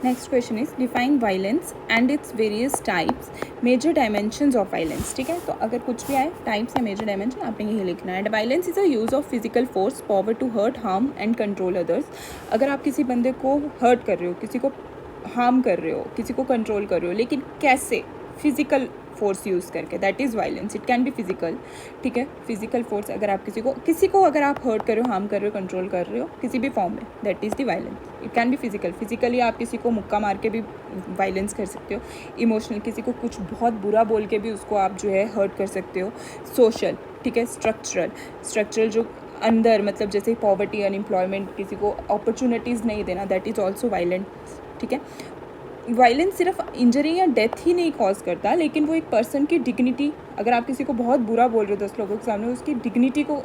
Next question is define violence and its various types, major dimensions of violence. ठीक है, तो अगर कुछ भी आए टाइप्स या मेजर डायमेंशन आपने यही लिखना है। Violence is a use of physical force power to hurt harm and control others. अगर आप किसी बंदे को हर्ट कर रहे हो, किसी को हार्म कर रहे हो, किसी को कंट्रोल कर रहे हो, लेकिन कैसे? फिजिकल फोर्स यूज़ करके, that is violence. It can be physical. ठीक है, फिजिकल फोर्स अगर आप किसी को अगर आप हर्ट कर रहे हो, हार्म कर रहे हो, कंट्रोल कर रहे हो किसी भी फॉर्म में, that is the violence. It can be physical, physically आप किसी को मुक्का मार के भी वायलेंस कर सकते हो। इमोशनल, किसी को कुछ बहुत बुरा बोल के भी उसको आप जो है हर्ट कर सकते हो। सोशल, ठीक है। स्ट्रक्चरल जो अंदर, मतलब जैसे पॉवर्टी, अनएम्प्लॉयमेंट, किसी को अपॉर्चुनिटीज़ नहीं देना, दैट इज़ ऑल्सो वायलेंट। ठीक है, वायलेंस सिर्फ इंजरी या डेथ ही नहीं कॉज करता, लेकिन वो एक पर्सन की डिग्निटी, अगर आप किसी को बहुत बुरा बोल रहे हो 10 लोगों के सामने, उसकी डिग्निटी को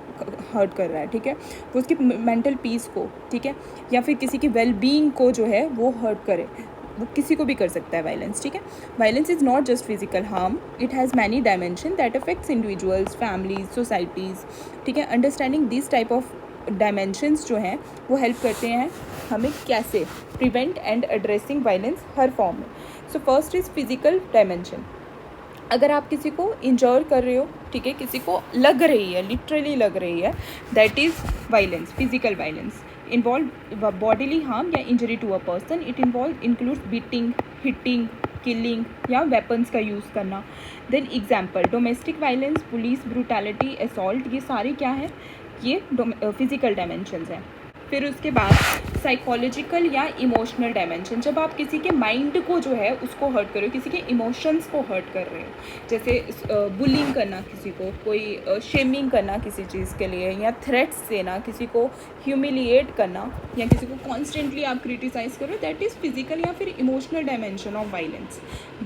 हर्ट कर रहा है। ठीक है, वो उसकी मेंटल पीस को, ठीक है, या फिर किसी की वेल बीइंग को जो है वो हर्ट करे, वो किसी को भी कर सकता है वायलेंस। ठीक है, violence is not just physical harm, it has many dimension that affects individuals, families, societies. ठीक है, understanding this type of dimensions जो हैं वो हेल्प करते हैं हमें कैसे प्रिवेंट एंड एड्रेसिंग वायलेंस हर फॉर्म में। So first is physical dimension. अगर आप किसी को इंजर कर रहे हो, ठीक है, किसी को लग रही है, लिटरली लग रही है, that is violence, physical violence. Involve bodily harm या injury to a person, it includes beating, hitting, killing या वेपन्स का यूज़ करना। Then example, domestic violence, police brutality, assault, ये सारे क्या है? ये फिजिकल डायमेंशंस हैं। फिर उसके बाद साइकोलॉजिकल या इमोशनल डायमेंशन, जब आप किसी के माइंड को जो है उसको हर्ट कर रहे हो, किसी के इमोशंस को हर्ट कर रहे हो, जैसे बुलिंग करना किसी को, कोई शेमिंग करना किसी चीज़ के लिए, या थ्रेट्स देना, किसी को ह्यूमिलिएट करना, या किसी को कॉन्स्टेंटली आप क्रिटिसाइज़ करो, दैट इज़ फिजिकल या फिर emotional dimension of violence.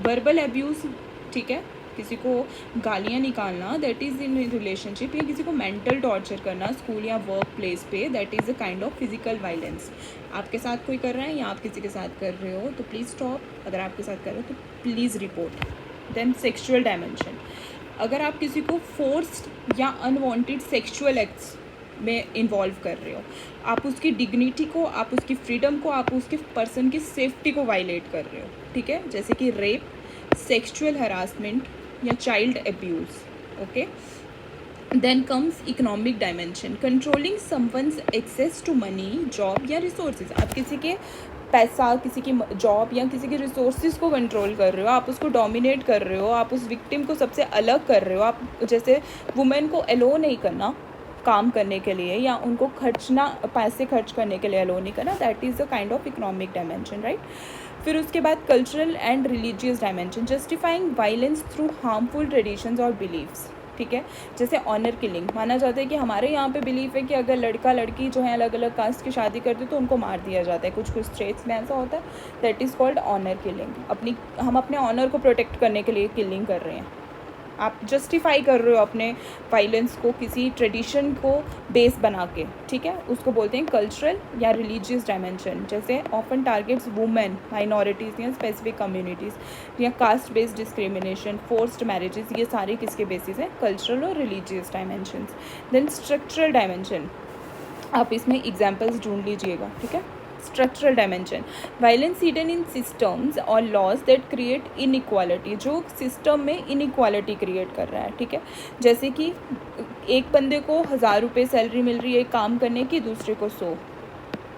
Verbal abuse, ठीक है, किसी को गालियाँ निकालना, दैट इज़ इन रिलेशनशिप, या किसी को मेंटल टॉर्चर करना स्कूल या वर्क प्लेस पे, that is a kind of physical violence. आपके साथ कोई कर रहा है या आप किसी के साथ कर रहे हो तो प्लीज़ स्टॉप, अगर आपके साथ कर रहे हो तो please report. Then sexual dimension, अगर आप किसी को फोर्स्ड या अनवांटेड सेक्शुअल एक्ट्स में इन्वॉल्व कर रहे हो, आप उसकी डिग्निटी को, आप उसकी फ्रीडम को, आप उसके पर्सन की सेफ्टी को वायलेट कर रहे हो। ठीक है, जैसे कि रेप, सेक्शुअल हरासमेंट या child abuse. Okay, then comes economic dimension, controlling someone's access to money, job या रिसोर्सेज। आप किसी के पैसा, किसी की जॉब या किसी के रिसोर्सेज को कंट्रोल कर रहे हो, आप उसको डोमिनेट कर रहे हो, आप उस विक्टिम को सबसे अलग कर रहे हो। आप जैसे वुमेन को अलो नहीं करना काम करने के लिए, या उनको खर्चना, पैसे खर्च करने के लिए अलो नहीं करना, that is a kind of economic dimension, right. फिर उसके बाद cultural and religious dimension, justifying violence through harmful traditions और बिलीव्स। ठीक है, जैसे ऑनर किलिंग, माना जाता है कि हमारे यहाँ पे बिलीफ है कि अगर लड़का लड़की जो है अलग अलग कास्ट की शादी करते तो उनको मार दिया जाता है, कुछ कुछ स्टेट्स में ऐसा होता है, that is called honour killing. हम अपने ऑनर को प्रोटेक्ट करने के लिए किलिंग कर रहे हैं, आप जस्टिफाई कर रहे हो अपने वायलेंस को किसी ट्रेडिशन को बेस बना के। ठीक है, उसको बोलते हैं कल्चरल या रिलीजियस डायमेंशन। जैसे ऑफन टारगेट्स वुमेन, माइनॉरिटीज़ या स्पेसिफिक कम्युनिटीज़, या caste based discrimination, forced marriages, ये सारे किसके बेसिस हैं? कल्चरल और religious dimensions. Then structural dimension, आप इसमें एग्जाम्पल्स ढूंढ लीजिएगा। ठीक है, structural dimension, violence hidden in systems और लॉज दैट क्रिएट इनइक्वालिटी, जो सिस्टम में इनइक्वालिटी क्रिएट कर रहा है। ठीक है, जैसे कि एक बंदे को 1000 रुपये सैलरी मिल रही है काम करने की, दूसरे को 100,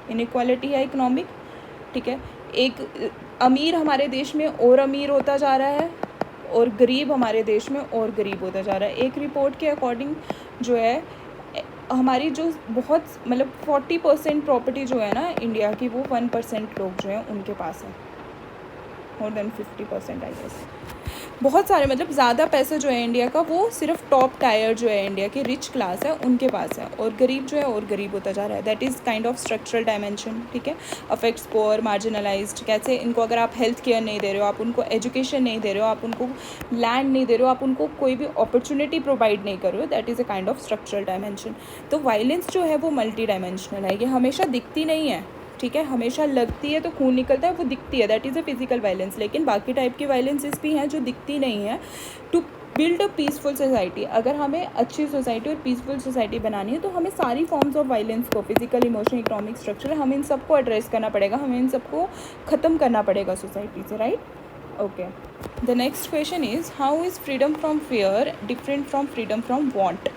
इनइक्वालिटी है इकोनॉमिक। ठीक है, एक अमीर हमारे देश में और अमीर होता जा रहा है, और गरीब हमारे देश में और गरीब होता जा रहा है। एक रिपोर्ट के अकॉर्डिंग जो है हमारी जो बहुत मतलब 40% प्रॉपर्टी जो है ना इंडिया की, वो 1% लोग जो हैं उनके पास है, मोर देन 50% आई गेस। बहुत सारे मतलब ज़्यादा पैसा जो है इंडिया का, वो सिर्फ टॉप टायर जो है इंडिया की रिच क्लास है उनके पास है, और गरीब जो है और गरीब होता जा रहा है। That is kind of structural dimension. ठीक है, अफेक्ट्स पोअर, मार्जिनलाइज्ड, कैसे इनको अगर आप हेल्थ केयर नहीं दे रहे हो, आप उनको एजुकेशन नहीं दे रहे हो, आप उनको लैंड नहीं दे रहे हो, आप उनको कोई भी अपॉर्चुनिटी प्रोवाइड नहीं कर रहे हो, that is a kind of structural dimension. तो वायलेंस जो है वो मल्टी डायमेंशनल है, ये हमेशा दिखती नहीं है। ठीक है, हमेशा लगती है तो खून निकलता है, वो दिखती है, that is a physical violence. लेकिन बाकी टाइप की वायलेंसेस भी हैं जो दिखती नहीं है। To build a peaceful society, अगर हमें अच्छी सोसाइटी और पीसफुल सोसाइटी बनानी है तो हमें सारी फॉर्म्स ऑफ वायलेंस को, फिजिकल, इमोशनल, इकोनॉमिक, स्ट्रक्चर, हमें इन सबको एड्रेस करना पड़ेगा, हमें इन सबको ख़त्म करना पड़ेगा सोसाइटी से, right. Okay, the next question is how is freedom from fear different from freedom from want.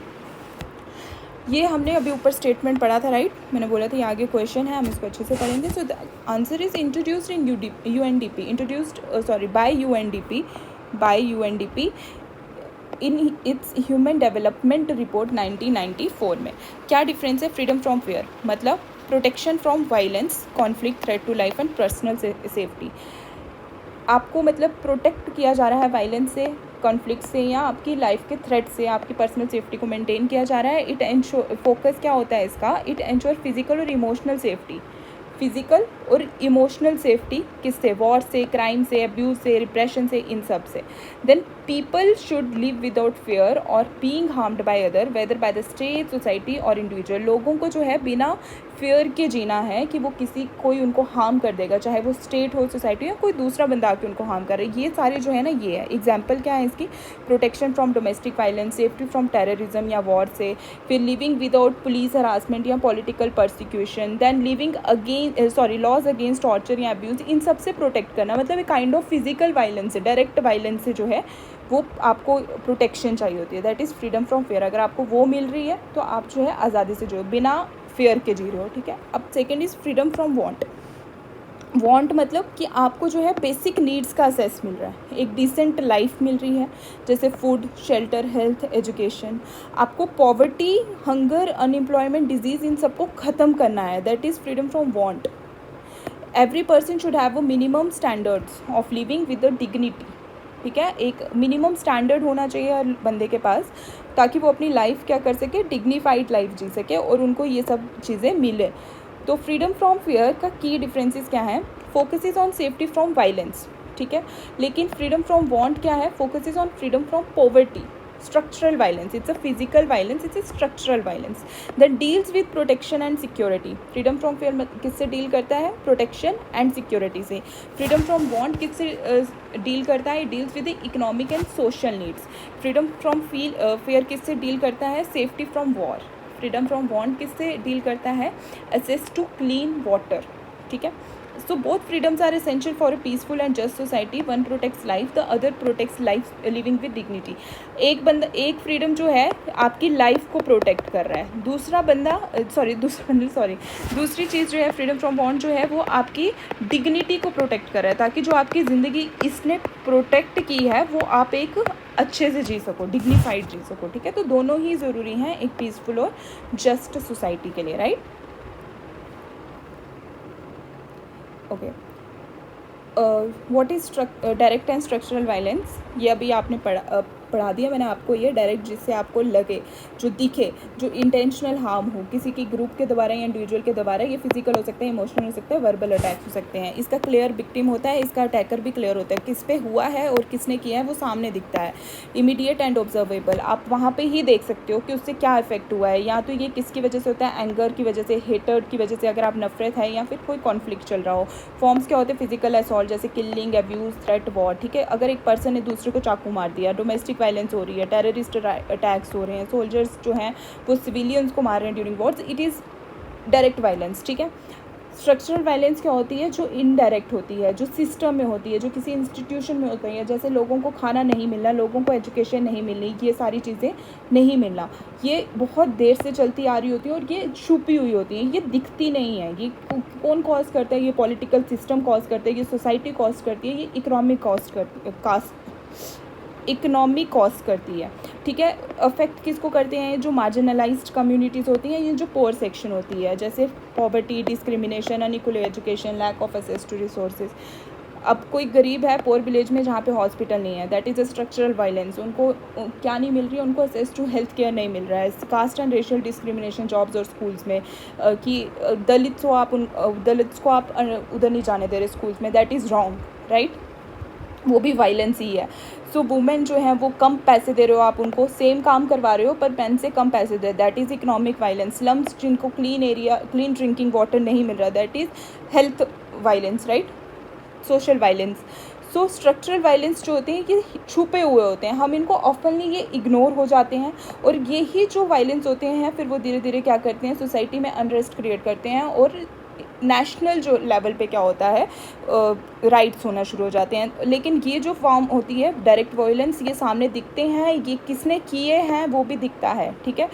ये हमने अभी ऊपर स्टेटमेंट पढ़ा था, राइट। मैंने बोला था ये आगे क्वेश्चन है, हम इसको अच्छे से पढ़ेंगे। So the answer is introduced in UNDP, by UNDP in its human development report 1994 में। क्या डिफरेंस है फ्रीडम फ्रॉम फियर, मतलब protection from violence, conflict, threat to life and personal safety. आपको मतलब प्रोटेक्ट किया जा रहा है वायलेंस से, कॉन्फ्लिक्ट से, या आपकी लाइफ के थ्रेट से, आपकी पर्सनल सेफ्टी को मेंटेन किया जा रहा है। इट एंश्योर, फोकस क्या होता है इसका, इट एंश्योर फिजिकल और इमोशनल सेफ्टी, फिजिकल और इमोशनल सेफ्टी किससे, वॉर से, क्राइम से, अब्यूज़ से, रिप्रेशन से, इन सब से। Then people should live without fear और being harmed by other, whether by the state, society और इंडिविजुअल। लोगों को जो है बिना फियर के जीना है कि वो कोई उनको हार्म कर देगा, चाहे वो स्टेट हो, सोसाइटी, या कोई दूसरा बंदा आके उनको हार्म करे। ये सारे जो है ना, ये है एग्जाम्पल क्या है इसकी, protection from domestic violence, safety from terrorism या वॉर से, फिर लिविंग विदाउट पुलिस हरासमेंट या political persecution, then living laws against torture या अब्यूज़, इन सब से प्रोटेक्ट करना। मतलब एक काइंड ऑफ फिजिकल वायलेंस है, डायरेक्ट वायलेंस से जो है वो आपको प्रोटेक्शन चाहिए होती है, that is freedom from fear. अगर आपको वो मिल रही है तो आप जो है आज़ादी से जो है बिना फेयर के जी रहे हो, ठीक है। अब second is freedom from want. Want मतलब कि आपको जो है बेसिक नीड्स का असेस मिल रहा है, एक डिसेंट लाइफ मिल रही है, जैसे फूड, शेल्टर, हेल्थ, एजुकेशन। आपको पॉवर्टी, हंगर, अनएम्प्लॉयमेंट, डिजीज़, इन सबको ख़त्म करना है, that is freedom from want. Every person should have a minimum standards of living with a dignity, ठीक है। एक मिनिमम स्टैंडर्ड होना चाहिए हर बंदे के पास, ताकि वो अपनी लाइफ क्या कर सके, डिग्निफाइड लाइफ जी सके और उनको ये सब चीज़ें मिले। तो फ्रीडम फ्रॉम फियर का की डिफरेंसेस क्या है, focus is on safety from violence, ठीक है। लेकिन फ्रीडम फ्रॉम वांट क्या है, focus is on freedom from poverty, structural violence, it's a physical violence, it's a structural violence that deals with protection and security. Freedom from fear किससे deal करता है, protection and security से। Freedom from want किससे deal करता है, deals with economic and social needs. Freedom from fear किससे deal करता है, safety from war. Freedom from want किससे डील करता है, एक्सेस टू क्लीन वाटर, ठीक है। So both freedoms are essential for a peaceful and just society, one protects life, the other protects life living with dignity. एक freedom जो है आपकी life को प्रोटेक्ट कर रहा है, दूसरी चीज़ जो है फ्रीडम फ्रॉम वांट जो है वो आपकी डिग्निटी को प्रोटेक्ट कर रहा है, ताकि जो आपकी ज़िंदगी इसने प्रोटेक्ट की है वो आप एक अच्छे से जी सको, डिग्निफाइड जी सको, ठीक है। तो दोनों ही ज़रूरी हैं एक पीसफुल और जस्ट सोसाइटी के लिए, right. Okay, what is direct and structural violence, ये अभी आपने पढ़ा दिया मैंने आपको। ये डायरेक्ट जिससे आपको लगे, जो दिखे, जो इंटेंशनल हार्म हो किसी की ग्रुप के द्वारा या इंडिविजुअल के द्वारा। ये फिजिकल हो सकता है, इमोशनल हो सकता है, वर्बल अटैक हो सकते हैं। इसका क्लियर विक्टिम होता है, इसका अटैकर भी क्लियर होता है, किस पे हुआ है और किसने किया है वो सामने दिखता है। इमीडिएट एंड ऑब्जर्वेबल, आप वहाँ पे ही देख सकते हो कि उससे क्या इफेक्ट हुआ है। या तो ये किसकी वजह से होता है, एंगर की वजह से, हेटर्ड की वजह से, अगर आप नफरत है, या फिर कोई कॉन्फ्लिक्ट चल रहा हो। फॉर्म्स क्या होते हैं, फिजिकल असॉल्ट जैसे किलिंग, अब्यूज़, थ्रेट, वॉर, ठीक है। अगर एक पर्सन ने दूसरे को चाकू मार दिया, डोमेस्टिक वायलेंस हो रही है, टेररिस्ट अटैक्स हो रहे हैं, सोल्जर्स जो हैं वो सिविलियंस को मार रहे हैं during Wars, it is direct violence, ठीक है। स्ट्रक्चरल वायलेंस क्या होती है, जो इनडायरेक्ट होती है, जो सिस्टम में होती है, जो किसी इंस्टीट्यूशन में होती है, जैसे लोगों को खाना नहीं मिलना, लोगों को एजुकेशन नहीं मिलनी, ये सारी चीज़ें नहीं मिलना, ये बहुत देर से चलती आ रही होती है और ये छुपी हुई होती है, ये दिखती नहीं है। ये कौन कॉज करता है, ये पॉलिटिकल सिस्टम कॉज करता है, ये सोसाइटी कॉज करती है, ये इकोनॉमी कॉस्ट करती है, ठीक है। अफेक्ट किसको करते हैं, जो मार्जिनलाइज्ड कम्युनिटीज़ होती हैं, ये जो पोअर सेक्शन होती है, जैसे poverty, discrimination, unequal education, lack of access to resources. अब कोई गरीब है पोअर विलेज में जहाँ पे हॉस्पिटल नहीं है, that is a structural violence. उनको क्या नहीं मिल रही है, उनको एक्सेस टू हेल्थ केयर नहीं मिल रहा है। Caste and racial discrimination jobs और स्कूल्स में, कि दलित्स को आप उधर नहीं जाने दे रहे स्कूल्स में, दैट इज़ रॉन्ग, राइट, वो भी वायलेंस ही है। सो वुमेन जो हैं वो कम पैसे दे रहे हो आप उनको, सेम काम करवा रहे हो पर मैन से कम पैसे दे, that is economic violence. Slums जिनको क्लीन ड्रिंकिंग वाटर नहीं मिल रहा, that is health violence, right, social violence. So structural violence जो होते हैं ये छुपे हुए होते हैं, हम इनको ऑफनली ये इग्नोर हो जाते हैं, और यही जो वायलेंस होते हैं फिर वो धीरे धीरे क्या करते हैं, सोसाइटी में अनरेस्ट क्रिएट करते हैं, और नेशनल जो लेवल पे क्या होता है राइट्स होना शुरू हो जाते हैं। लेकिन ये जो फॉर्म होती है डायरेक्ट वायलेंस, ये सामने दिखते हैं, ये किसने किए हैं वो भी दिखता है, ठीक है,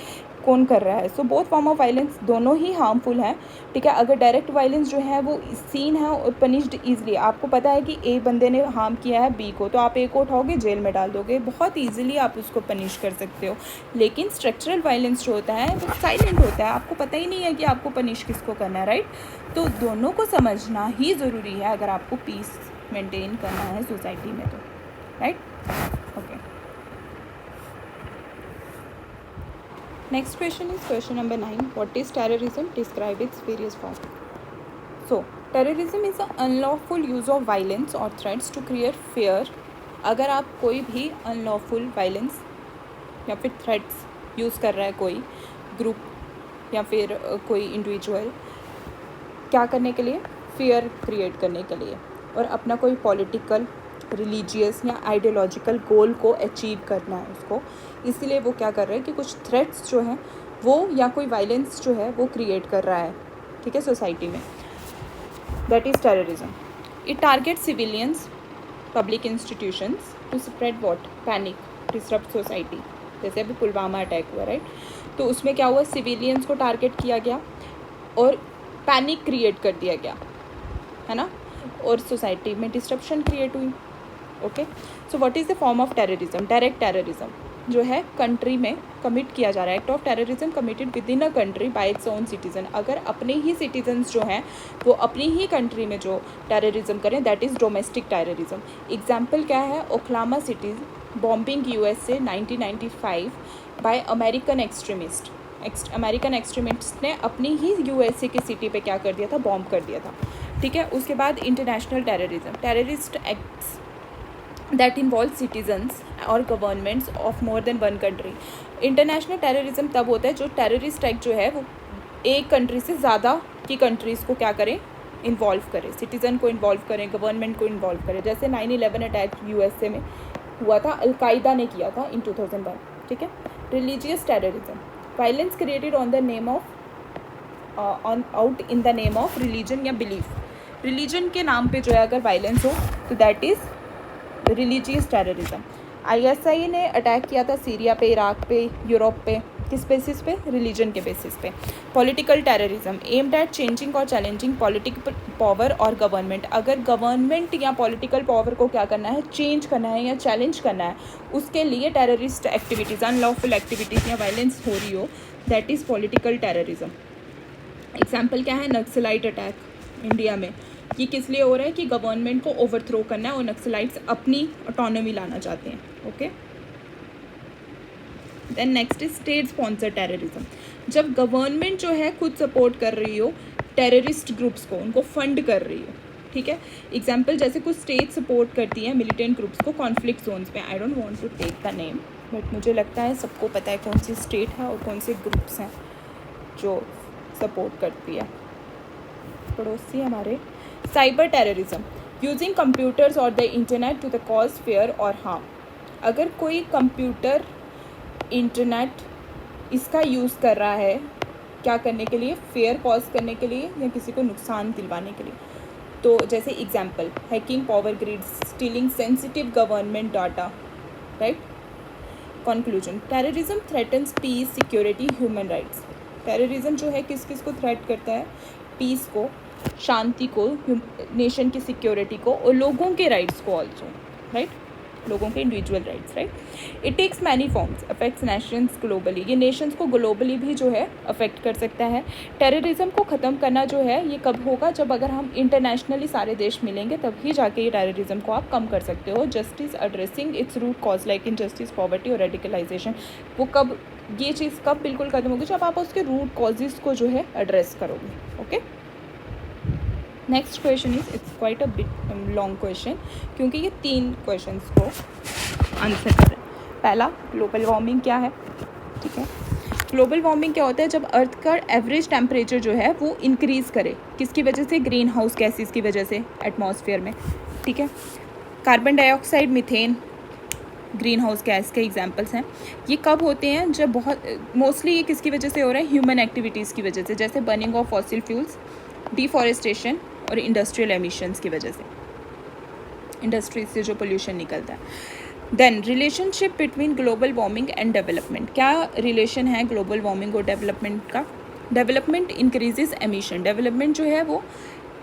कौन कर रहा है। So both form of violence दोनों ही हार्मफुल हैं, ठीक है। अगर डायरेक्ट वायलेंस जो है वो सीन है और पनिश्ड ईजिली, आपको पता है कि ए बंदे ने हार्म किया है बी को, तो आप ए को उठाओगे जेल में डाल दोगे, बहुत ईजिली आप उसको पनिश कर सकते हो। लेकिन स्ट्रक्चरल वायलेंस जो होता है वो साइलेंट होता है, आपको पता ही नहीं है कि आपको पनिश किसको करना है, राइट। तो दोनों को समझना ही ज़रूरी है अगर आपको पीस मेंटेन करना है सोसाइटी में, तो right, okay. Next question is question number 9. What is terrorism? Describe its various forms. So, terrorism is an unlawful use of violence or threats to create fear. अगर आप कोई भी unlawful violence या फिर threats यूज़ कर रहा है कोई ग्रुप या फिर कोई इंडिविजुअल, क्या करने के लिए, fear क्रिएट करने के लिए, और अपना कोई पॉलिटिकल, रिलीजियस या आइडियोलॉजिकल गोल को अचीव करना है उसको, इसीलिए वो क्या कर रहे हैं कि कुछ थ्रेट्स जो हैं वो या कोई वायलेंस जो है वो क्रिएट कर रहा है, ठीक है, सोसाइटी में। That is terrorism. It target civilians, public institutions to spread what, panic, disrupt society. जैसे अभी पुलवामा अटैक हुआ, राइट, तो उसमें क्या हुआ, सिविलियंस को टारगेट किया गया और पैनिक क्रिएट कर दिया गया, है ना, और सोसाइटी में डिस्ट्रप्शन क्रिएट हुई। Okay, so what is the form of terrorism? Direct terrorism जो है कंट्री में कमिट किया जा रहा है, act of terrorism committed with in a country bye its own citizen. अगर अपने ही सिटीजन्स जो हैं वो अपनी ही कंट्री में जो टेररिज्म करें, that is domestic terrorism. Example क्या है, Oklahoma City bombing USA 1995 by American extremist. American extremist ने अपनी ही USA की सिटी पे क्या कर दिया था, बॉम्ब कर दिया था, ठीक है। उसके बाद international terrorism, terrorist acts that involve citizens और governments of more than one country. International terrorism तब होता है जो टेररिस्ट एक्ट जो है वो एक कंट्री से ज़्यादा की कंट्रीज़ को क्या करें, इन्वॉल्व करें, सिटीज़न को इन्वॉल्व करें, गवर्नमेंट को इन्वॉल्व करें। जैसे 9/11 अटैक USA में हुआ था, अलकायदा ने किया था इन 2001, ठीक है। Religious terrorism, violence created on the name of out in the name of religion या बिलीफ। रिलीजन के नाम पे जो है अगर वायलेंस हो तो that is religious terrorism. ISI ने अटैक किया था सीरिया पे, इराक पे, यूरोप पे, किस बेसिस पे, रिलीजन के बेसिस पे। Political terrorism aimed at changing और चैलेंजिंग पॉलिटिकल पावर और गवर्नमेंट। अगर गवर्नमेंट या पॉलिटिकल पावर को क्या करना है, चेंज करना है या चैलेंज करना है, उसके लिए टेररिस्ट एक्टिविटीज़, अनलॉफुल एक्टिविटीज़ या वायलेंस हो रही हो, that is political terrorism. Example क्या है, नक्सलाइट अटैक इंडिया में, ये किस लिए हो रहा है कि गवर्नमेंट को ओवरथ्रो करना है और नक्सलाइट्स अपनी ऑटोनॉमी लाना चाहते हैं, okay. Then next is state sponsor terrorism, जब गवर्नमेंट जो है खुद सपोर्ट कर रही हो टेररिस्ट ग्रुप्स को, उनको फंड कर रही हो, ठीक है। एग्जाम्पल जैसे कुछ स्टेट सपोर्ट करती है मिलिटेंट ग्रुप्स को कॉन्फ्लिक्ट जोन्स में। I don't want to take the name, but मुझे लगता है सबको पता है कौन सी स्टेट है और कौन से ग्रुप्स हैं जो सपोर्ट करती है, पड़ोसी हमारे। साइबर टेररिज्म, यूजिंग कंप्यूटर्स और the internet to the cause fear और हार्म। अगर कोई कंप्यूटर, इंटरनेट इसका यूज़ कर रहा है क्या करने के लिए, फेयर कॉज करने के लिए या किसी को नुकसान दिलवाने के लिए, तो जैसे example hacking power grid, stealing sensitive government data, right. Conclusion, terrorism threatens peace, security, human rights. Terrorism जो है किस किस को थ्रेट करता है, पीस को, शांति को, नेशन की सिक्योरिटी को और लोगों के राइट्स को ऑल्सो, राइट, लोगों के individual rights, right. It takes many forms, affects nations globally, ये नेशंस को ग्लोबली भी जो है अफेक्ट कर सकता है। टेररिज्म को ख़त्म करना जो है ये कब होगा, जब अगर हम इंटरनेशनली सारे देश मिलेंगे तभी जाके ये टेररिज्म को आप कम कर सकते हो। Justice addressing its root cause like injustice, poverty और रेडिकलाइजेशन, वो कब, ये चीज़ कब बिल्कुल ख़त्म होगी, जब आप उसके रूट कॉजेज़ को जो है एड्रेस करोगे, okay. Next question is, it's quite a bit long question क्योंकि ये 3 क्वेश्चंस को आंसर कर रहे हैं। पहला, ग्लोबल वार्मिंग क्या है, ठीक है। ग्लोबल वार्मिंग क्या होता है, जब अर्थ का एवरेज टेम्परेचर जो है वो इंक्रीज़ करे, किसकी वजह से, ग्रीन हाउस गैसेस की वजह से एटमॉस्फेयर में, ठीक है। Carbon dioxide, methane green house gas के एग्जाम्पल्स हैं। ये कब होते हैं? जब बहुत मोस्टली ये किसकी वजह से हो रहा है? ह्यूमन एक्टिविटीज़ की वजह से, जैसे burning of fossil fuels, deforestation और इंडस्ट्रियल एमिशंस की वजह से, इंडस्ट्रीज से जो पोल्यूशन निकलता है। Then relationship between global warming and development. क्या रिलेशन है ग्लोबल वार्मिंग और डेवलपमेंट का? Development increases emission. डेवलपमेंट जो है वो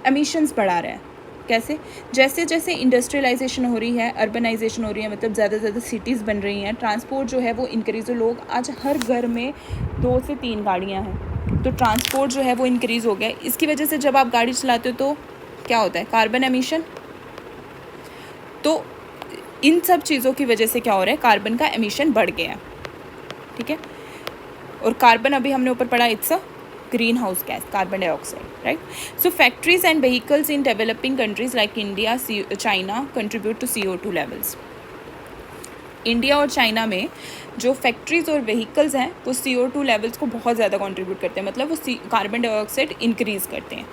एमिशंस बढ़ा रहा है। कैसे? जैसे जैसे इंडस्ट्रियलाइजेशन हो रही है, अर्बनाइजेशन हो रही है, मतलब ज़्यादा से ज़्यादा सिटीज़ बन रही हैं, ट्रांसपोर्ट जो है वो इंक्रीज़, लोग आज हर घर में 2 से 3 गाड़ियाँ हैं, तो ट्रांसपोर्ट जो है वो इंक्रीज़ हो गया। इसकी वजह से जब आप गाड़ी चलाते हो तो क्या होता है? Carbon emission. तो इन सब चीज़ों की वजह से क्या हो रहा है? कार्बन का एमिशन बढ़ गया है। ठीक है, और कार्बन अभी हमने ऊपर पढ़ा, it's a green house gas, carbon dioxide, right? So factories and vehicles in developing countries like India, China contribute to CO2 levels. India और चाइना में जो फैक्ट्रीज और व्हीकल्स हैं वो CO2 लेवल्स को बहुत ज़्यादा कंट्रीब्यूट करते हैं, मतलब वो कार्बन डाइऑक्साइड इंक्रीज़ करते हैं।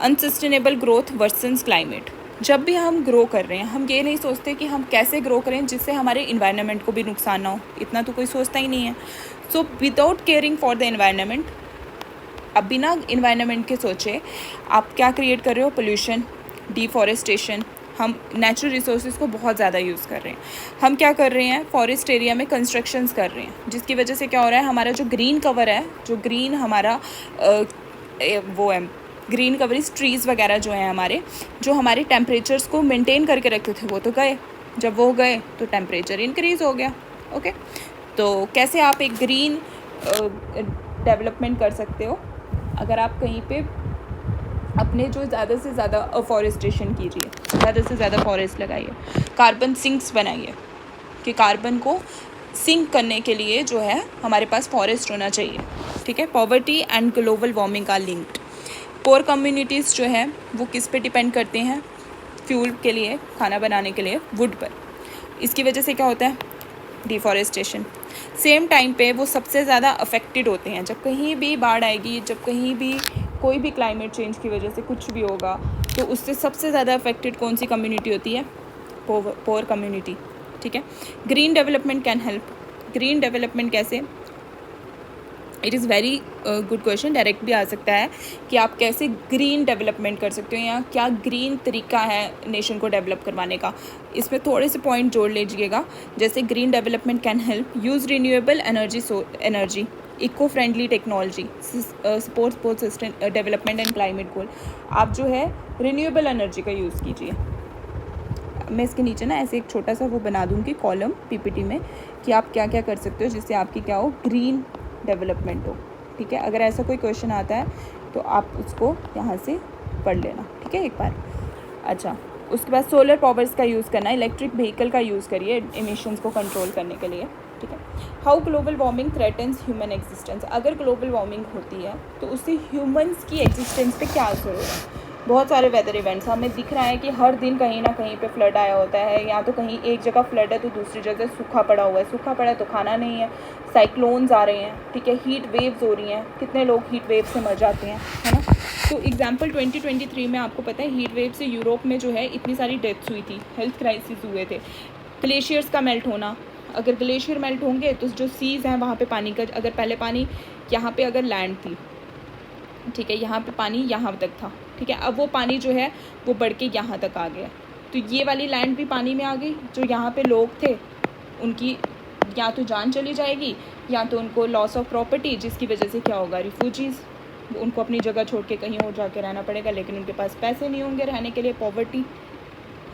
Unsustainable growth versions climate. जब भी हम ग्रो कर रहे हैं, हम ये नहीं सोचते कि हम कैसे ग्रो करें जिससे हमारे इन्वायरमेंट को भी नुकसान ना हो, इतना तो कोई सोचता ही नहीं है। So without caring for the environment, अब बिना इन्वायरमेंट के सोचे आप क्या क्रिएट कर रहे हो? Pollution, deforestation. हम नेचुरल रिसोर्सेज को बहुत ज़्यादा यूज़ कर रहे हैं। हम क्या कर रहे हैं? फॉरेस्ट एरिया में कंस्ट्रक्शंस कर रहे हैं, जिसकी वजह से क्या हो रहा है? हमारा जो ग्रीन कवर है, जो ग्रीन हमारा वो है, ग्रीन कवरेज ट्रीज़ वगैरह जो हैं हमारे, जो हमारे टेम्परेचर्स को मेंटेन करके रखते थे, वो तो गए। जब वो गए तो टेम्परेचर इंक्रीज़ हो गया। ओके, तो कैसे आप एक ग्रीन डेवलपमेंट कर सकते हो? अगर आप कहीं पे अपने जो ज़्यादा से ज़्यादा अफॉरेस्टेशन कीजिए, ज़्यादा से ज़्यादा फॉरेस्ट लगाइए, कार्बन सिंक्स बनाइए, कि कार्बन को सिंक करने के लिए जो है हमारे पास फॉरेस्ट होना चाहिए। ठीक है, पॉवर्टी एंड ग्लोबल वार्मिंग का लिंक्ड। पोर कम्युनिटीज़ जो है वो किस पे डिपेंड करते हैं? फ्यूल के लिए, खाना बनाने के लिए वुड पर। इसकी वजह से क्या होता है? डिफॉरेस्टेशन। सेम टाइम पे वो सबसे ज़्यादा अफेक्टेड होते हैं। जब कहीं भी बाढ़ आएगी, जब कहीं भी कोई भी क्लाइमेट चेंज की वजह से कुछ भी होगा, तो उससे सबसे ज़्यादा अफेक्टेड कौन सी कम्युनिटी होती है? Poor community. ठीक है, green development can help. Green development कैसे? It is very good question, direct भी आ सकता है कि आप कैसे ग्रीन डेवलपमेंट कर सकते हो, या क्या ग्रीन तरीका है नेशन को डेवलप करवाने का। इसमें थोड़े से पॉइंट जोड़ लीजिएगा, जैसे green development can help use renewable energy, eco friendly technology, supports both system development and climate goal. आप जो है रिन्यूएबल एनर्जी का यूज़ कीजिए। मैं इसके नीचे ना ऐसे एक छोटा सा वो बना दूँगी कॉलम PPT में, कि आप क्या क्या कर सकते हो जिससे आपकी क्या हो? ग्रीन डेवलपमेंट हो। ठीक है, अगर ऐसा कोई क्वेश्चन आता है तो आप उसको यहाँ से पढ़ लेना। ठीक है, एक बार। अच्छा, उसके बाद सोलर पावर्स का यूज़ करना, इलेक्ट्रिक व्हीकल का यूज़ करिए एमिशंस को कंट्रोल करने के लिए। ठीक है, how global warming threatens human existence. अगर ग्लोबल वार्मिंग होती है तो उससे ह्यूमन्स की एग्जिस्टेंस पे क्या असर होगा? बहुत सारे वेदर इवेंट्स हमें दिख रहा है कि हर दिन कहीं ना कहीं पे फ्लड आया होता है, या तो कहीं एक जगह फ्लड है तो दूसरी जगह सूखा पड़ा हुआ है, सूखा पड़ा है तो खाना नहीं है, साइक्लोन्स आ रहे हैं। ठीक है, हीट वेव्स हो रही हैं, कितने लोग हीट वेव से मर जाते हैं, है ना। तो एग्जाम्पल 2023 में आपको पता है हीट वेव से यूरोप में जो है इतनी सारी डेथ्स हुई थी, हेल्थ क्राइसिस हुए थे। ग्लेशियर्स का मेल्ट होना, अगर ग्लेशियर मेल्ट होंगे तो जो सीज़ हैं वहाँ पे पानी का, अगर पहले पानी यहाँ पे अगर लैंड थी, ठीक है, यहाँ पे पानी यहाँ तक था, ठीक है, अब वो पानी जो है वो बढ़ के यहाँ तक आ गया, तो ये वाली लैंड भी पानी में आ गई। जो यहाँ पे लोग थे उनकी या तो जान चली जाएगी, या तो उनको लॉस ऑफ प्रॉपर्टी, जिसकी वजह से क्या होगा? रिफ्यूजीज़, उनको अपनी जगह छोड़ के कहीं और जाके रहना पड़ेगा, लेकिन उनके पास पैसे नहीं होंगे रहने के लिए, पॉवर्टी,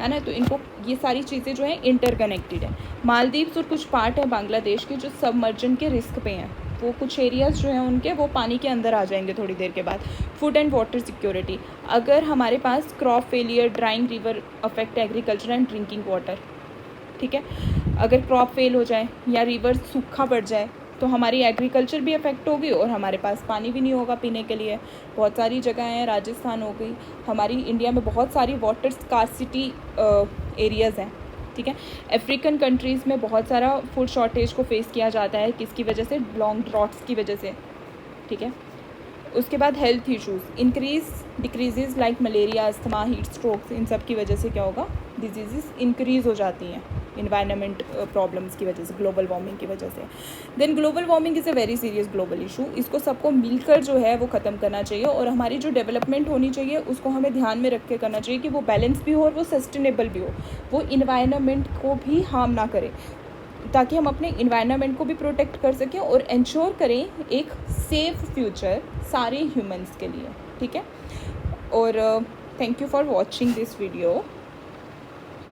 है ना। तो इनको ये सारी चीज़ें जो हैं इंटरकनेक्टेड है। मालदीव्स और कुछ पार्ट है बांग्लादेश के जो सबमर्जन के रिस्क पे हैं, वो कुछ एरियाज़ जो हैं उनके वो पानी के अंदर आ जाएंगे थोड़ी देर के बाद। फूड एंड वाटर सिक्योरिटी, अगर हमारे पास crop failure, drying river affect agriculture and drinking water. ठीक है, अगर क्रॉप फेल हो जाए या रिवर सूखा पड़ जाए तो हमारी एग्रीकल्चर भी अफेक्ट होगी और हमारे पास पानी भी नहीं होगा पीने के लिए। बहुत सारी जगह हैं, राजस्थान हो गई, हमारी इंडिया में बहुत सारी वाटर स्कार्सिटी एरियाज़ हैं। ठीक है, अफ्रीकन कंट्रीज़ में बहुत सारा फूड शॉर्टेज को फेस किया जाता है, किसकी वजह से? लॉन्ग ड्रॉट्स की वजह से। ठीक है, उसके बाद health issues, increase decreases like malaria, asthma, heat strokes, इन सब की वजह से क्या होगा? डिजीज़ इंक्रीज़ हो जाती हैं इन्वायरमेंट प्रॉब्लम्स की वजह से, ग्लोबल वार्मिंग की वजह से। Then global warming is a very serious global issue. इसको सबको मिलकर जो है वो ख़त्म करना चाहिए, और हमारी जो डेवलपमेंट होनी चाहिए उसको हमें ध्यान में रख के करना चाहिए कि वो बैलेंस भी हो और वो सस्टेनेबल भी हो, वो इन्वायरमेंट को भी हार्म ना करे, ताकि हम अपने इन्वायरमेंट को भी प्रोटेक्ट कर सकें और इंश्योर करें एक सेफ फ्यूचर सारे ह्यूमंस के लिए, ठीक है। और thank you for watching this video.